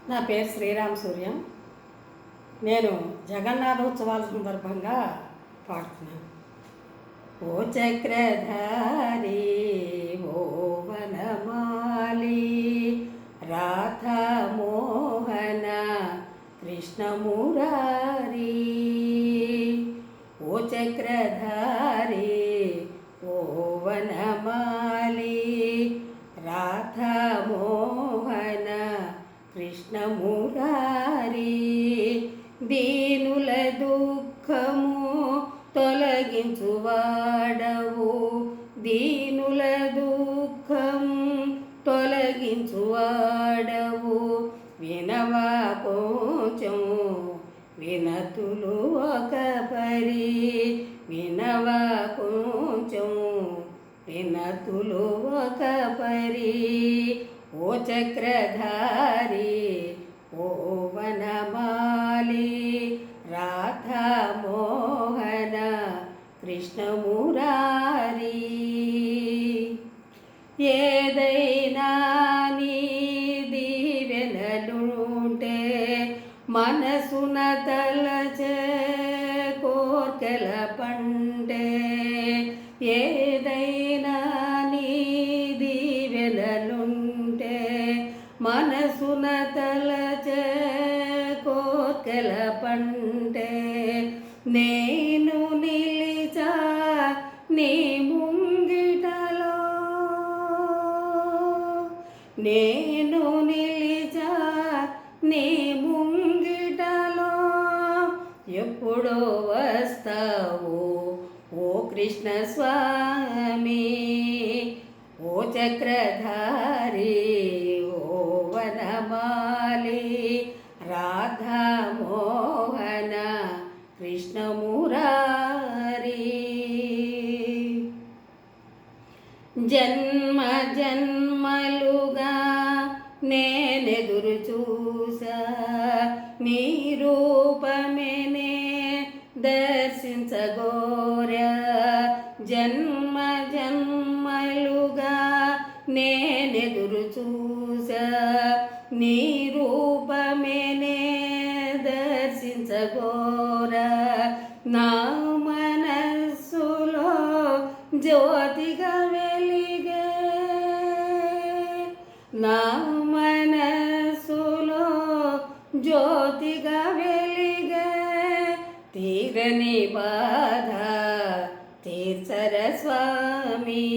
నా పేరు శ్రీరామ్ సూర్యం. నేను జగన్నాథోత్సవాల సందర్భంగా పాడుతున్నాను. ఓ చక్రధారి ఓ వనమాలి రాధా మోహన కృష్ణమురారి. ఓ చక్రధారి ఓ వనమాలి రాధా మోహన కృష్ణమురారి. దీనుల దుఃఖము తొలగించువాడవు, దీనుల దుఃఖం తొలగించువాడవు. వినవా కొంచెం వినతులు ఒక పరి, వినవా కొంచెం వినతులు ఒక పరి. ఓ చక్రధారి ఓ వనమాలి రాధా మోహన కృష్ణమురారి. ఏదైనా నీ దీవెనలుంటే మనసున తలచే కోర్కెల పంటే. ఏదైనా నీ దీవెనలుంటే మనసున తలచే కోర్కెల పంటే. నేను నిలిచా నీ ముంగిటలో, నేను నిలిచా నీ ముంగిటలో. ఎప్పుడో వస్తావు ఓ కృష్ణ స్వామి. ఓ చక్రధారి ఓ వనమాలి రాధా మోహన కృష్ణమురారి. జన్మ జన్మలుగా నేనెదురు చూసా నీ రూపమేనే దర్శించగోరా. జన్మ జన్మలుగా నేనెదురు చూసా నీ రూపమేనే దర్శించగోరా. నా మనస్సులో జ్యోతిగా వెలిగే, నా మనస్సులో జ్యోతిగా వెలిగే. తీరని బాధ తీర్చర స్వామి.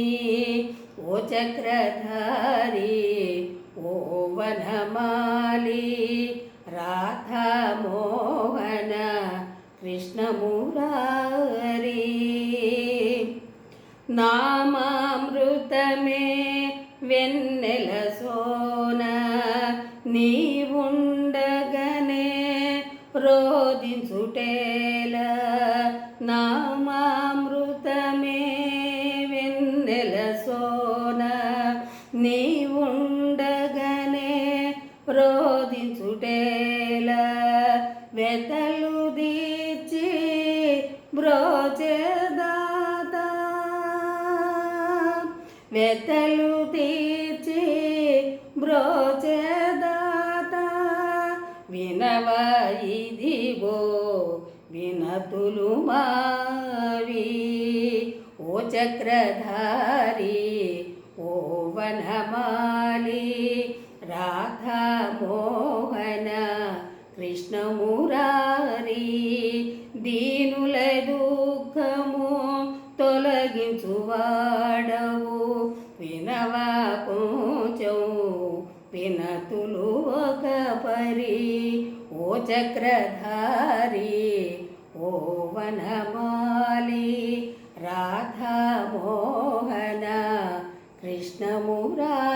ఓ చక్రధారి ఓ వనమాలి రాధా మోహన కృష్ణమురారి. నామామృతమే వెన్నెల సోన నీవుండగనే రోదించుటేలా. నామామృతమే వెన్నెల సోన నీవుండగనే రోదించుటేలా. వెతలు దీచి బ్రోచేదాత, వెతలు తీర్చి బ్రోచేదాత. వినవా ఇదిగో వినతులు మావి. ఓ చక్రధారి ఓ వనమాలి రాధా మోహన కృష్ణమురారి. దీనుల దుఃఖము తొలగించువాడవు, వినవా కొంచెం వినతులు ఒక పరి. ఓ చక్రధారి ఓ వనమాలి రాధా మోహన కృష్ణమురారి.